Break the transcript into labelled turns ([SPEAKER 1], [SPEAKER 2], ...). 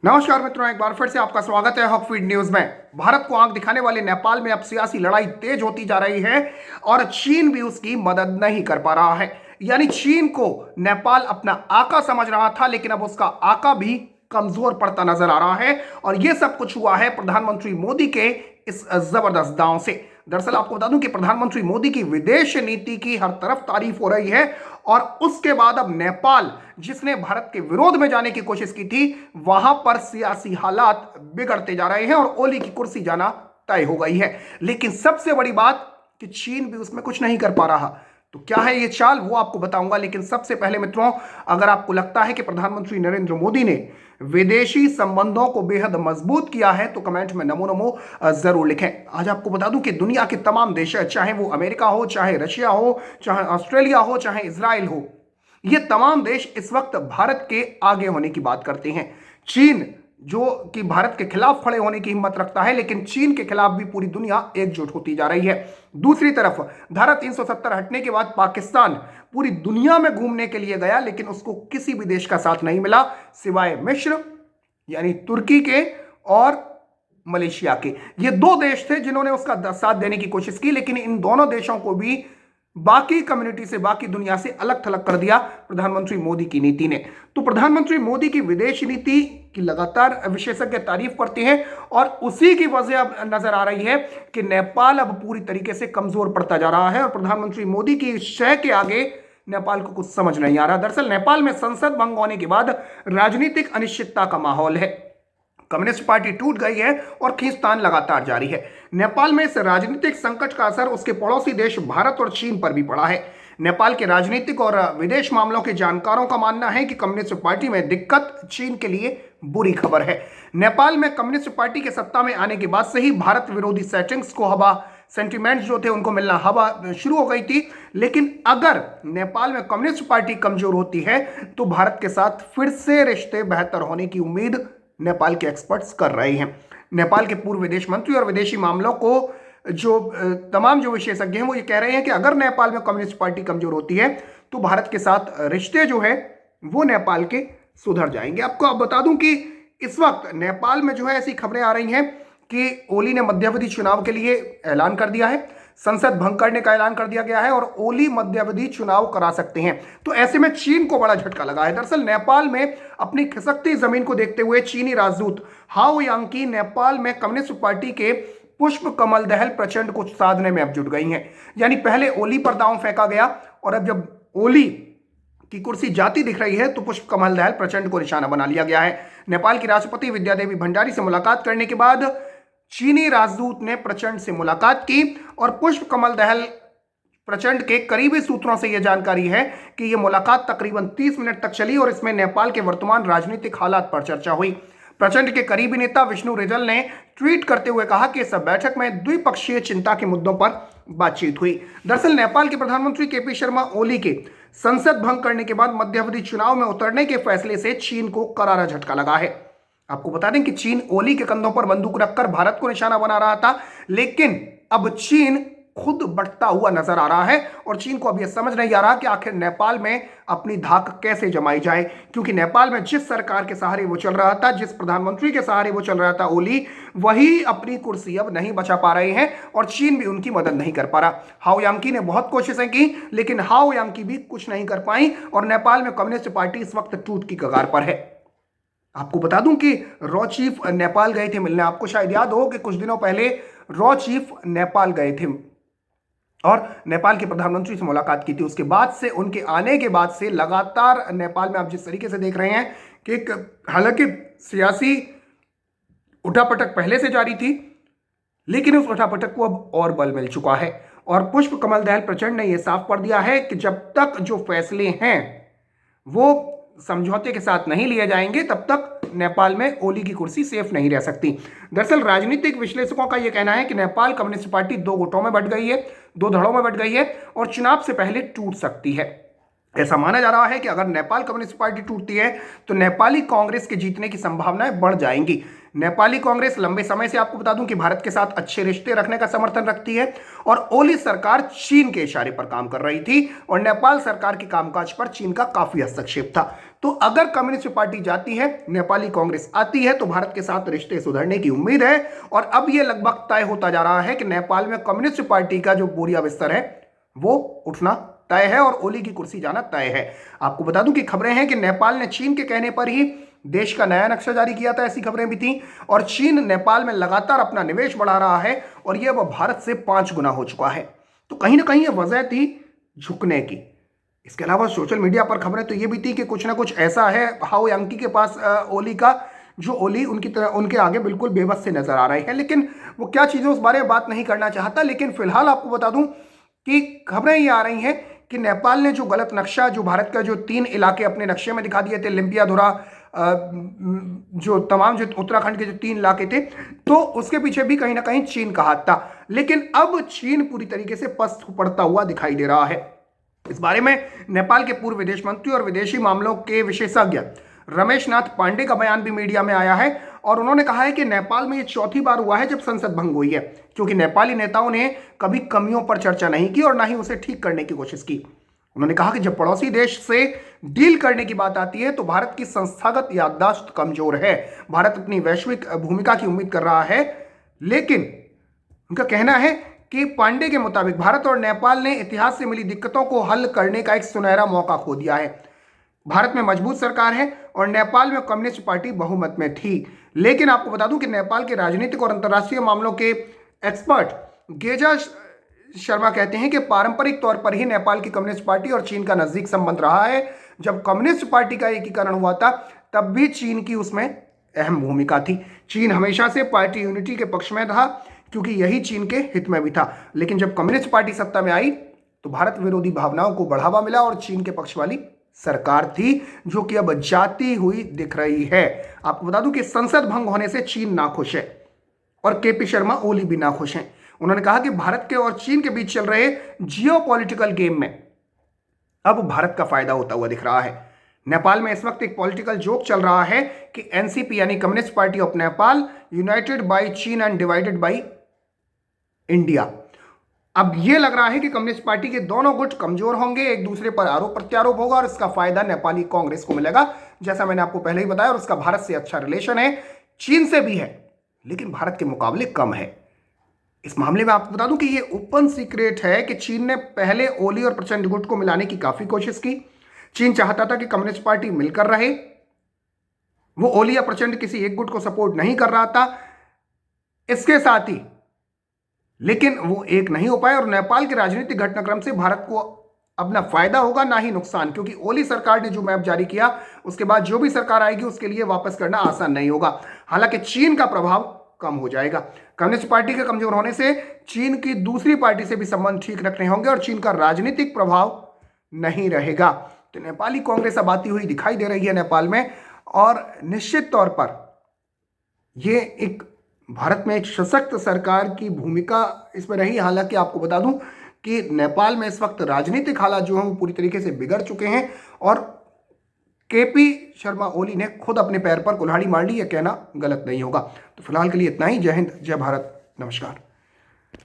[SPEAKER 1] नमस्कार मित्रों, एक बार फिर से आपका स्वागत है हॉक फीड न्यूज में। भारत को आंख दिखाने वाले नेपाल में अब सियासी लड़ाई तेज होती जा रही है और चीन भी उसकी मदद नहीं कर पा रहा है। यानी चीन को नेपाल अपना आका समझ रहा था, लेकिन अब उसका आका भी कमजोर पड़ता नजर आ रहा है। और यह सब कुछ हुआ है प्रधानमंत्री मोदी के इस जबरदस्त दांव से। दरअसल आपको बता दूं कि प्रधानमंत्री मोदी की विदेश नीति की हर तरफ तारीफ हो रही है और उसके बाद अब नेपाल, जिसने भारत के विरोध में जाने की कोशिश की थी, वहां पर सियासी हालात बिगड़ते जा रहे हैं और ओली की कुर्सी जाना तय हो गई है। लेकिन सबसे बड़ी बात कि चीन भी उसमें कुछ नहीं कर पा रहा। तो क्या है ये चाल, वो आपको बताऊंगा। लेकिन सबसे पहले मित्रों, अगर आपको लगता है कि प्रधानमंत्री नरेंद्र मोदी ने विदेशी संबंधों को बेहद मजबूत किया है तो कमेंट में नमो नमो जरूर लिखें। आज आपको बता दूं कि दुनिया के तमाम देश, चाहे वो अमेरिका हो, चाहे रशिया हो, चाहे ऑस्ट्रेलिया हो, चाहे इजराइल हो, ये तमाम देश इस वक्त भारत के आगे होने की बात करते हैं। चीन जो कि भारत के खिलाफ खड़े होने की हिम्मत रखता है, लेकिन चीन के खिलाफ भी पूरी दुनिया एकजुट होती जा रही है। दूसरी तरफ धारा 370 हटने के बाद पाकिस्तान पूरी दुनिया में घूमने के लिए गया, लेकिन उसको किसी भी देश का साथ नहीं मिला सिवाय मिस्र यानी तुर्की के और मलेशिया के। ये दो देश थे जिन्होंने उसका साथ देने की कोशिश की, लेकिन इन दोनों देशों को भी बाकी कम्युनिटी से, बाकी दुनिया से अलग थलग कर दिया प्रधानमंत्री मोदी की नीति ने। तो प्रधानमंत्री मोदी की विदेश नीति की लगातार विशेषज्ञ तारीफ करते हैं और उसी की वजह अब नजर आ रही है कि नेपाल अब पूरी तरीके से कमजोर पड़ता जा रहा है और प्रधानमंत्री मोदी की शय के आगे नेपाल को कुछ समझ नहीं आ रहा। दरअसल नेपाल में संसद भंग होने के बाद राजनीतिक अनिश्चितता का माहौल है। कम्युनिस्ट पार्टी टूट गई है और खींचतान लगातार जारी है। नेपाल में इस राजनीतिक संकट का असर उसके पड़ोसी देश भारत और चीन पर भी पड़ा है। नेपाल के राजनीतिक और विदेश मामलों के जानकारों का मानना है कि कम्युनिस्ट पार्टी में दिक्कत चीन के लिए बुरी खबर है। नेपाल में कम्युनिस्ट पार्टी के सत्ता में आने के बाद से ही भारत विरोधी सेटिंग्स को हवा, सेंटिमेंट्स जो थे उनको मिलना हवा शुरू हो गई थी। लेकिन अगर नेपाल में कम्युनिस्ट पार्टी कमजोर होती है तो भारत के साथ फिर से रिश्ते बेहतर होने की उम्मीद नेपाल के एक्सपर्ट्स कर रहे हैं। नेपाल के पूर्व विदेश मंत्री और विदेशी मामलों को जो तमाम जो विशेषज्ञ हैं वो ये कह रहे हैं कि अगर नेपाल में कम्युनिस्ट पार्टी कमजोर होती है तो भारत के साथ रिश्ते जो है वो नेपाल के सुधर जाएंगे। आपको अब बता दूं कि इस वक्त नेपाल में जो है ऐसी खबरें आ रही हैं कि ओली ने मध्यावधि चुनाव के लिए ऐलान कर दिया है, संसद भंग करने का ऐलान कर दिया गया है और ओली मध्यावधि चुनाव करा सकते हैं। तो ऐसे में चीन को बड़ा झटका लगा है। दरअसल नेपाल में अपनी खिसकती जमीन को देखते हुए चीनी राजदूत हाओ यांकी नेपाल में कम्युनिस्ट पार्टी के पुष्प कमल दहल प्रचंड को साधने में अब जुट गई हैं। यानी पहले ओली पर दांव फेंका गया और अब जब ओली की कुर्सी जाती दिख रही है तो पुष्प कमल दहल प्रचंड को निशाना बना लिया गया है। नेपाल की राष्ट्रपति विद्यादेवी भंडारी से मुलाकात करने के बाद चीनी राजदूत ने प्रचंड से मुलाकात की और पुष्प कमल दहल, प्रचंड के करीबी सूत्रों से यह जानकारी है कि यह मुलाकात तकरीबन 30 मिनट तक चली और इसमें नेपाल के वर्तमान राजनीतिक हालात पर चर्चा हुई। प्रचंड के करीबी नेता विष्णु रिजल ने ट्वीट करते हुए कहा कि इस बैठक में द्विपक्षीय चिंता के मुद्दों पर बातचीत हुई। दरअसल नेपाल के प्रधानमंत्री केपी शर्मा ओली के संसद भंग करने के बाद मध्यावधि चुनाव में उतरने के फैसले से चीन को करारा झटका लगा है। आपको बता दें कि चीन ओली के कंधों पर बंदूक रखकर भारत को निशाना बना रहा था, लेकिन अब चीन खुद बढ़ता हुआ नजर आ रहा है और चीन को अब यह समझ नहीं आ रहा कि आखिर नेपाल में अपनी धाक कैसे जमाई जाए। क्योंकि नेपाल में जिस सरकार के सहारे वो चल रहा था, जिस प्रधानमंत्री के सहारे वो चल रहा था ओली, वही अपनी कुर्सी अब नहीं बचा पा रहे हैं और चीन भी उनकी मदद नहीं कर पा रहा। हाओ यांकी ने बहुत कोशिशें की, लेकिन हाओ यांकी भी कुछ नहीं कर पाई और नेपाल में कम्युनिस्ट पार्टी इस वक्त टूट की कगार पर है। आपको बता दूं कि रॉ चीफ नेपाल गए थे मिलने। आपको शायद याद हो कि कुछ दिनों पहले रॉ चीफ नेपाल गए थे और नेपाल के प्रधानमंत्री से मुलाकात की थी। उसके बाद से, उनके आने के बाद से लगातार नेपाल में आप जिस तरीके से देख रहे हैं कि हालांकि सियासी उठापटक पहले से जारी थी, लेकिन उस उठापटक को अब और बल मिल चुका है और पुष्प कमल दहल प्रचंड ने यह साफ कर दिया है कि जब तक जो फैसले हैं वो समझौते के साथ नहीं लिए जाएंगे तब तक नेपाल में ओली की कुर्सी सेफ नहीं रह सकती। दरअसल राजनीतिक विश्लेषकों का यह कहना है कि नेपाल कम्युनिस्ट पार्टी दो गुटों में बंट गई है, दो धड़ों में बंट गई है और चुनाव से पहले टूट सकती है। ऐसा माना जा रहा है कि अगर नेपाल कम्युनिस्ट पार्टी टूटती है तो नेपाली कांग्रेस के जीतने की संभावनाएं बढ़ जाएंगी। नेपाली कांग्रेस लंबे समय से आपको बता दूं कि भारत के साथ अच्छे रिश्ते रखने का समर्थन रखती है और ओली सरकार चीन के इशारे पर काम कर रही थी और नेपाल सरकार के कामकाज पर चीन का काफी हस्तक्षेप था। तो अगर कम्युनिस्ट पार्टी जाती है, नेपाली कांग्रेस आती है, तो भारत के साथ रिश्ते सुधरने की उम्मीद है। और अब यह लगभग तय होता जा रहा है कि नेपाल में कम्युनिस्ट पार्टी का जो बोरिया बिस्तर है वो उठना तय है और ओली की कुर्सी जाना तय है। आपको बता दूं कि खबरें हैं कि नेपाल ने चीन के कहने पर ही देश का नया नक्शा जारी किया था, ऐसी खबरें भी थी। और चीन नेपाल में लगातार अपना निवेश बढ़ा रहा है और यह वह भारत से 5 गुना हो चुका है। तो कहीं ना कहीं यह वजह थी झुकने की। इसके अलावा सोशल मीडिया पर खबरें तो ये भी थी कि कुछ ना कुछ ऐसा है हाउ यांकी के पास ओली का, जो ओली उनकी तरह उनके आगे बिल्कुल बेबस से नजर आ रहे हैं। लेकिन वो क्या चीजें, उस बारे में बात नहीं करना चाहता। लेकिन फिलहाल आपको बता दूं कि खबरें ये आ रही हैं कि नेपाल ने जो गलत नक्शा, जो भारत का जो 3 इलाके अपने नक्शे में दिखा दिए थे, लिम्पियाधुरा, जो तमाम जो उत्तराखंड के जो 3 इलाके थे, तो उसके पीछे भी कहीं ना कहीं चीन का हाथ था। लेकिन अब चीन पूरी तरीके से पस्त पड़ता हुआ दिखाई दे रहा है। इस बारे में नेपाल के पूर्व विदेश मंत्री और विदेशी मामलों के विशेषज्ञ रमेश नाथ पांडे का बयान भी मीडिया में आया है और उन्होंने कहा है कि नेपाल में यह चौथी बार हुआ है जब संसद भंग हुई है, क्योंकि नेपाली नेताओं ने कभी कमियों पर चर्चा नहीं की और ना ही उसे ठीक करने की कोशिश की। उन्होंने कहा कि जब पड़ोसी देश से डील करने की बात आती है तो भारत की संस्थागत याददाश्त कमजोर है। भारत अपनी वैश्विक भूमिका की उम्मीद कर रहा है, लेकिन उनका कहना है कि पांडे के मुताबिक भारत और नेपाल ने इतिहास से मिली दिक्कतों को हल करने का एक सुनहरा मौका खो दिया है। भारत में मजबूत सरकार है और नेपाल में कम्युनिस्ट पार्टी बहुमत में थी। लेकिन आपको बता दूं कि नेपाल के राजनीतिक और अंतर्राष्ट्रीय मामलों के एक्सपर्ट गेजा शर्मा कहते हैं कि पारंपरिक तौर पर ही नेपाल की कम्युनिस्ट पार्टी और चीन का नजदीक संबंध रहा है। जब कम्युनिस्ट पार्टी का एकीकरण हुआ था तब भी चीन की उसमें अहम भूमिका थी। चीन हमेशा से पार्टी यूनिटी के पक्ष में रहा क्योंकि यही चीन के हित में भी था। लेकिन जब कम्युनिस्ट पार्टी सत्ता में आई तो भारत विरोधी भावनाओं को बढ़ावा मिला और चीन के पक्ष वाली सरकार थी जो कि अब जाती हुई दिख रही है। आपको बता दूं कि संसद भंग होने से चीन नाखुश है और केपी शर्मा ओली भी नाखुश हैं। उन्होंने कहा कि भारत के और चीन के बीच चल रहे जियोपॉलिटिकल गेम में अब भारत का फायदा होता हुआ दिख रहा है। नेपाल में इस वक्त एक पॉलिटिकल जोक चल रहा है कि एनसीपी यानी communist party of Nepal united by चीन एंड डिवाइडेड बाय इंडिया। अब यह लग रहा है कि कम्युनिस्ट पार्टी के दोनों गुट कमजोर होंगे, एक दूसरे पर आरोप प्रत्यारोप होगा और इसका फायदा नेपाली कांग्रेस को मिलेगा, जैसा मैंने आपको पहले ही बताया। और उसका भारत से अच्छा रिलेशन है, चीन से भी है, लेकिन भारत के मुकाबले कम है। इस मामले में आपको बता दूं कि यह ओपन सीक्रेट है कि चीन ने पहले ओली और प्रचंड गुट को मिलाने की काफी कोशिश की। चीन चाहता था कि कम्युनिस्ट पार्टी मिलकर रहे, वो ओली या प्रचंड किसी एक गुट को सपोर्ट नहीं कर रहा था इसके साथ ही, लेकिन वो एक नहीं हो पाए। और नेपाल के राजनीतिक घटनाक्रम से भारत को अपना फायदा होगा ना ही नुकसान, क्योंकि ओली सरकार ने जो मैप जारी किया उसके बाद जो भी सरकार आएगी उसके लिए वापस करना आसान नहीं होगा। हालांकि चीन का प्रभाव कम हो जाएगा। कम्युनिस्ट पार्टी के कमजोर होने से चीन की दूसरी पार्टी से भी संबंध ठीक रखने होंगे और चीन का राजनीतिक प्रभाव नहीं रहेगा। तो नेपाली कांग्रेस अब आती हुई दिखाई दे रही है नेपाल में, और निश्चित तौर पर यह एक भारत में एक सशक्त सरकार की भूमिका इसमें रही। हालांकि आपको बता दूं कि नेपाल में इस वक्त राजनीतिक हालात जो हैं वो पूरी तरीके से बिगड़ चुके हैं और केपी शर्मा ओली ने खुद अपने पैर पर कुल्हाड़ी मार ली, यह कहना गलत नहीं होगा। तो फिलहाल के लिए इतना ही। जय हिंद, जय भारत, नमस्कार।